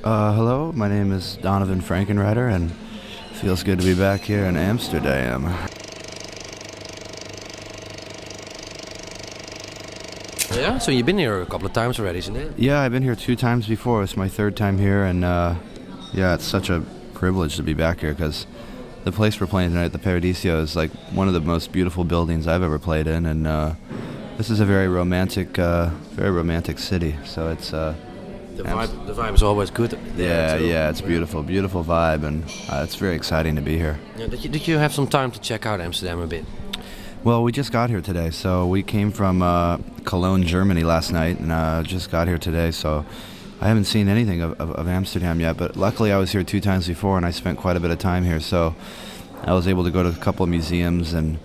Hello, my name is Donavon Frankenreiter, and it feels good to be back here in Amsterdam. Yeah, so you've been here a couple of times already, isn't it? Yeah, I've been here 2 times before. It's my 3rd time here, and yeah, it's such a privilege to be back here because the place we're playing tonight, the Paradiso, is like one of the most beautiful buildings I've ever played in, and this is a very romantic city. So it's The vibe is always good. yeah, it's beautiful vibe, and it's very exciting to be here. Yeah, did you have some time to check out Amsterdam a bit? Well, we just got here today, so we came from Cologne, Germany last night, and just got here today, so I haven't seen anything of Amsterdam yet, but luckily I was here 2 times before, and I spent quite a bit of time here, so I was able to go to a couple of museums and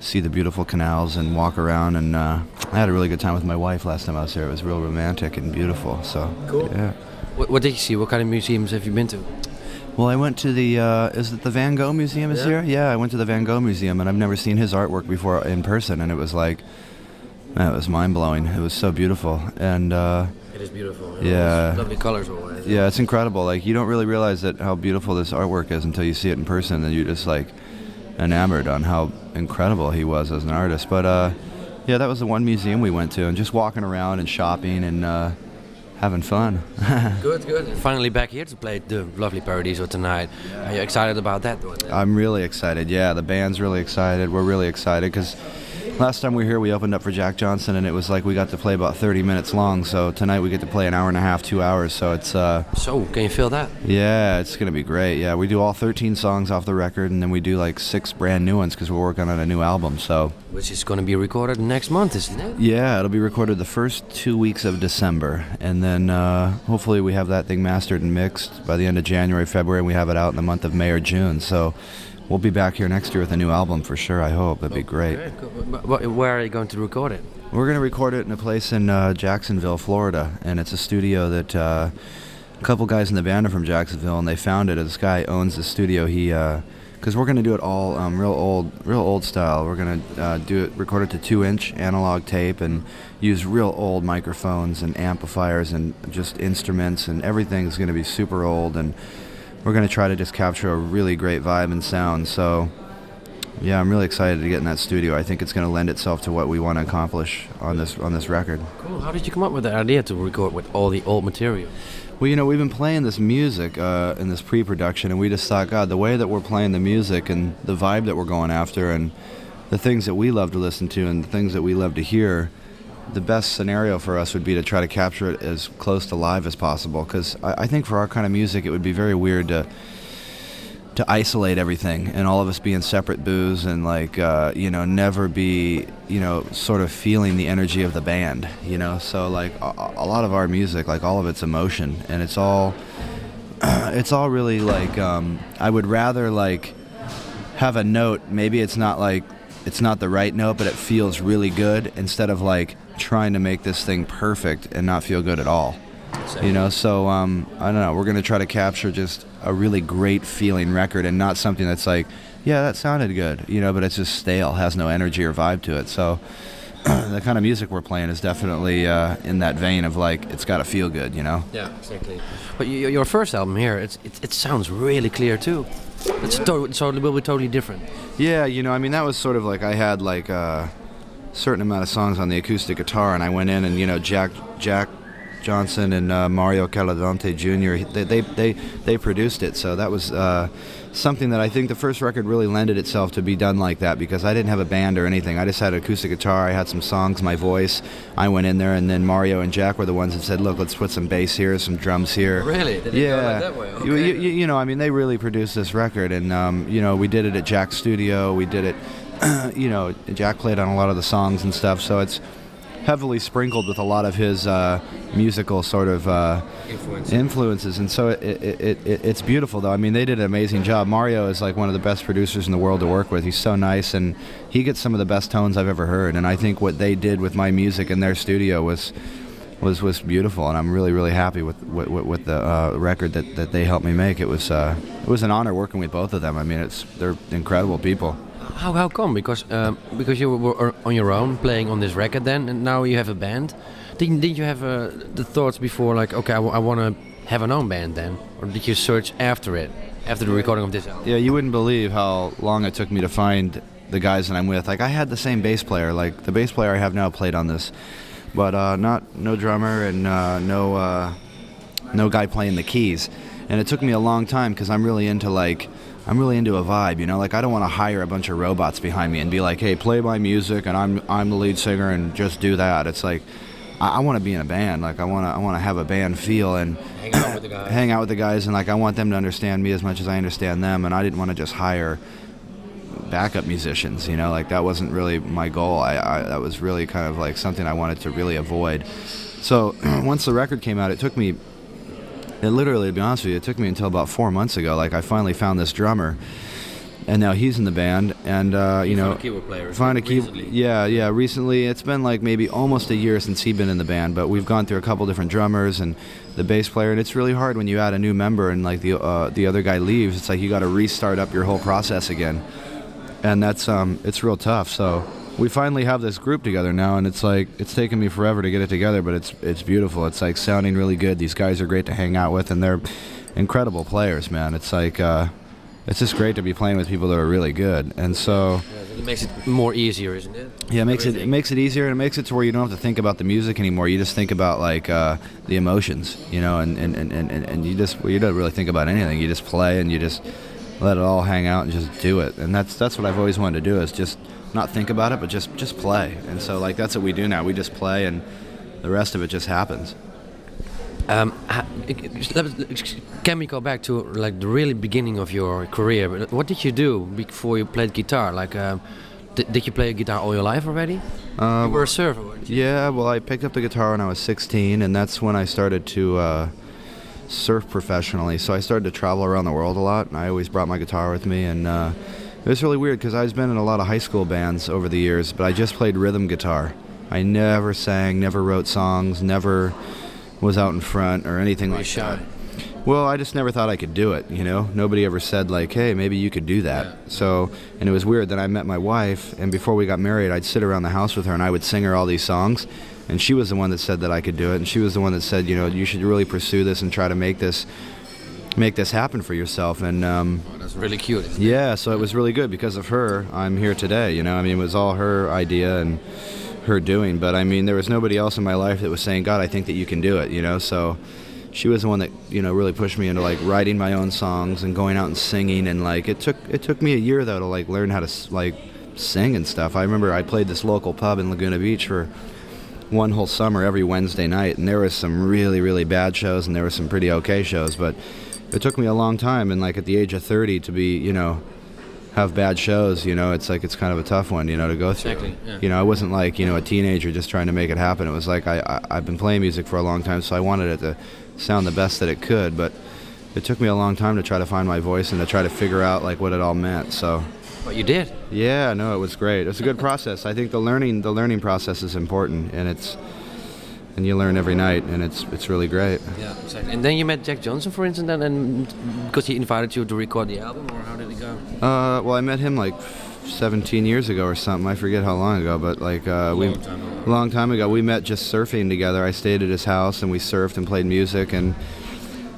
see the beautiful canals and walk around, and I had a really good time with my wife last time I was here. It was real romantic and beautiful, so cool. Yeah. What did you see? What kind of museums have you been to? Well, I went to the, is it the Van Gogh Museum is here? Yeah, I went to the Van Gogh Museum, and I've never seen his artwork before in person, and it was like, man, it was mind-blowing. It was so beautiful, and It is beautiful. Yeah. Lovely colors always. yeah, it's incredible. Like, you don't really realize that how beautiful this artwork is until you see it in person, and you're just like enamored on how incredible he was as an artist. But yeah, that was the one museum we went to, and just walking around and shopping and having fun. Good. Finally back here to play the lovely Paradiso tonight. Are you excited about that one? I'm really excited. Yeah, the band's really excited. We're really excited because last time we were here, we opened up for Jack Johnson, and it was like we got to play about 30 minutes long. So tonight we get to play an hour and a half, 2 hours. So it's So, can you feel that? yeah, it's gonna be great. Yeah, we do all 13 songs off the record, and then we do like 6 brand new ones because we're working on a new album. So Which is going to be recorded next month, isn't it? yeah, it'll be recorded the first 2 weeks of December, and then hopefully we have that thing mastered and mixed by the end of January, February, and we have it out in the month of May or June. So we'll be back here next year with a new album for sure, I hope. That'd be great. Okay, cool. Where are you going to record it? We're going to record it in a place in Jacksonville, Florida, and it's a studio that a couple guys in the band are from Jacksonville, and they found it. This guy owns the studio. Because we're going to do it all real old style. We're going to record it to 2-inch analog tape and use real old microphones and amplifiers and just instruments, and everything's going to be super old, and we're going to try to just capture a really great vibe and sound. So yeah, I'm really excited to get in that studio. I think it's going to lend itself to what we want to accomplish on this record. Cool. How did you come up with the idea to record with all the old material? Well, we've been playing this music in this pre-production, and we just thought, God, the way that we're playing the music and the vibe that we're going after and the things that we love to listen to and the things that we love to hear, the best scenario for us would be to try to capture it as close to live as possible, because I think for our kind of music it would be very weird to isolate everything and all of us be in separate booths and like never be sort of feeling the energy of the band, so like a lot of our music, like all of it's emotion, and it's all really like I would rather like have a note, maybe it's not the right note, but it feels really good, instead of like trying to make this thing perfect and not feel good at all. So I don't know, we're going to try to capture just a really great feeling record, and not something that's like, yeah, that sounded good, but it's just stale, has no energy or vibe to it. So the kind of music we're playing is definitely in that vein of like, it's got to feel good, Yeah, exactly. But your first album here, it sounds really clear too. So it will be totally different. Yeah, that was sort of like, I had like a certain amount of songs on the acoustic guitar, and I went in and Jack Johnson and Mario Caladante Jr. They produced it, so that was something that I think the first record really lended itself to be done like that, because I didn't have a band or anything. I just had an acoustic guitar, I had some songs, my voice. I went in there, and then Mario and Jack were the ones that said, look, let's put some bass here, some drums here. Really? Did it go like that way? Okay. They really produced this record, and we did it at Jack's studio. We did it, Jack played on a lot of the songs and stuff, so it's heavily sprinkled with a lot of his musical sort of influences, and so it's beautiful though. They did an amazing job. Mario is like one of the best producers in the world to work with. He's so nice, and he gets some of the best tones I've ever heard, and I think what they did with my music in their studio was beautiful, and I'm really happy with the record that they helped me make. It was an honor working with both of them. They're incredible people. How come? Because you were on your own playing on this record then, and now you have a band. Didn't you have the thoughts before, like, okay, I want to have an own band then, or did you search after it, after the recording of this album? Yeah, you wouldn't believe how long it took me to find the guys that I'm with. Like, I had the same bass player. Like, the bass player I have now played on this, but no drummer and no guy playing the keys. And it took me a long time because I'm really into a vibe, you know. Like, I don't want to hire a bunch of robots behind me and be like, hey, play my music and I'm the lead singer and just do that. It's like, I want to be in a band. Like, I want to have a band feel and hang out with the guys, and like, I want them to understand me as much as I understand them. And I didn't want to just hire backup musicians, you know. Like, that wasn't really my goal. That was really kind of like something I wanted to really avoid. So once the record came out, it literally, to be honest with you, it took me until about 4 months ago. Like, I finally found this drummer, and now he's in the band. And you know, found a keyboard player. Recently. Yeah. Recently, it's been like maybe almost a year since he's been in the band. But we've gone through a couple different drummers and the bass player, and it's really hard when you add a new member and like the other guy leaves. It's like you got to restart up your whole process again, and that's it's real tough. So we finally have this group together now, and it's like, it's taken me forever to get it together, but it's beautiful. It's like sounding really good. These guys are great to hang out with, and they're incredible players, man. It's like it's just great to be playing with people that are really good. And so it makes it more easier, isn't it? Yeah, it makes it easier, and it makes it to where you don't have to think about the music anymore. You just think about like the emotions, you know, and you don't really think about anything. You just play and you just let it all hang out and just do it. And that's what I've always wanted to do, is just not think about it, but just play. And so like, that's what we do now. We just play, and the rest of it just happens. Can we go back to like the really beginning of your career? What did you do before you played guitar? Like, did you play guitar all your life already? You were a surfer, weren't you? Yeah, well, I picked up the guitar when I was 16, and that's when I started to surf professionally. So I started to travel around the world a lot, and I always brought my guitar with me. And it was really weird because I've been in a lot of high school bands over the years, but I just played rhythm guitar. I never sang, never wrote songs, never was out in front or anything like that. Well, I just never thought I could do it, you know? Nobody ever said like, hey, maybe you could do that. Yeah. So, and it was weird. Then I met my wife, and before we got married, I'd sit around the house with her and I would sing her all these songs. And she was the one that said that I could do it. And she was the one that said, you know, you should really pursue this and try to make this happen for yourself. And that's really cute. Yeah, so it was really good. Because of her, I'm here today, you know? I mean, it was all her idea and her doing. But I mean, there was nobody else in my life that was saying, God, I think that you can do it, you know? So she was the one that, you know, really pushed me into like writing my own songs and going out and singing. And like, it took me a year though to like learn how to like sing and stuff. I remember I played this local pub in Laguna Beach for one whole summer every Wednesday night, and there was some really, really bad shows and there were some pretty okay shows, but it took me a long time. And like at the age of 30 to be, you know, have bad shows, you know, it's like, it's kind of a tough one, you know, to go through. Exactly, yeah. You know, I wasn't like, you know, a teenager just trying to make it happen. It was like I've been playing music for a long time, so I wanted it to sound the best that it could, but it took me a long time to try to find my voice and to try to figure out like what it all meant. So but you did. Yeah, no, it was great. It was a good process. I think the learning process is important, and you learn every night, and it's really great. Yeah, exactly. And then you met Jack Johnson, for instance, and because he invited you to record the album, or how did it go? Well, I met him like 17 years ago or something. I forget how long ago, but like long time ago. We met just surfing together. I stayed at his house and we surfed and played music, and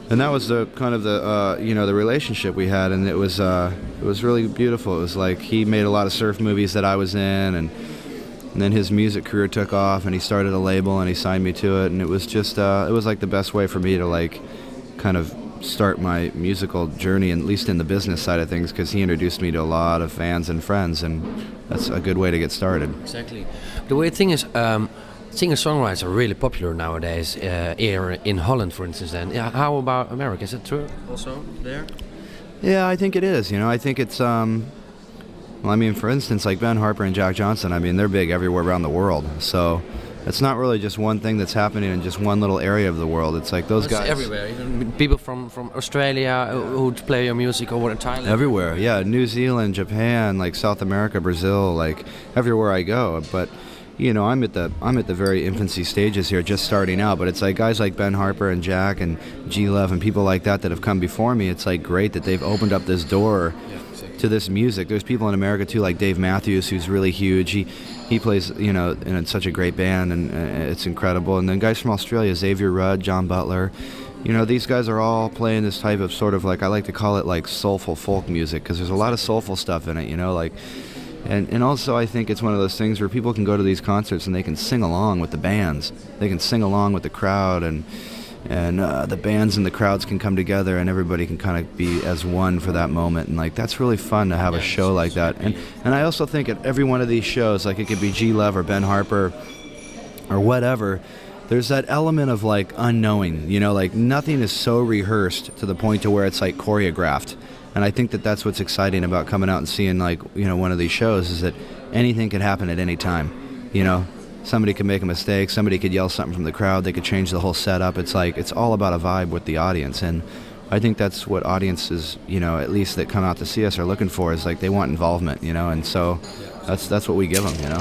that was the kind of the you know, the relationship we had, and it was really beautiful. It was like he made a lot of surf movies that I was in, and then his music career took off, and he started a label and he signed me to it, and it was just it was like the best way for me to like kind of start my musical journey, at least in the business side of things, because he introduced me to a lot of fans and friends, and that's a good way to get started. Exactly. The weird thing is, singer-songwriters are really popular nowadays here in Holland, for instance. Then, yeah, how about America? Is it true also there? Yeah, I think it is. You know, I think it's well, I mean, for instance, like Ben Harper and Jack Johnson, I mean, they're big everywhere around the world. So it's not really just one thing that's happening in just one little area of the world. It's like those guys everywhere. Even people from Australia who play your music over in Thailand. Everywhere, yeah. New Zealand, Japan, like South America, Brazil, like everywhere I go. But you know, I'm at the very infancy stages here, just starting out. But it's like guys like Ben Harper and Jack and G Love and people like that have come before me. It's like great that they've opened up this door to this music. There's people in America too, like Dave Matthews, who's really huge. He plays, you know, in such a great band, and it's incredible. And then guys from Australia, Xavier Rudd, John Butler, you know, these guys are all playing this type of sort of like, I like to call it like soulful folk music, because there's a lot of soulful stuff in it, you know, like, and also I think it's one of those things where people can go to these concerts and they can sing along with the bands. They can sing along with the crowd, and the bands and the crowds can come together, and everybody can kind of be as one for that moment, and like that's really fun to have a show like that. And I also think at every one of these shows, like it could be G. Love or Ben Harper or whatever, there's that element of like unknowing, you know, like nothing is so rehearsed to the point to where it's like choreographed. And I think that that's what's exciting about coming out and seeing, like, you know, one of these shows, is that anything could happen at any time. You know, somebody could make a mistake, somebody could yell something from the crowd, they could change the whole setup. It's like, it's all about a vibe with the audience. And I think that's what audiences, you know, at least that come out to see us are looking for, is like they want involvement, you know, and so that's what we give them, you know.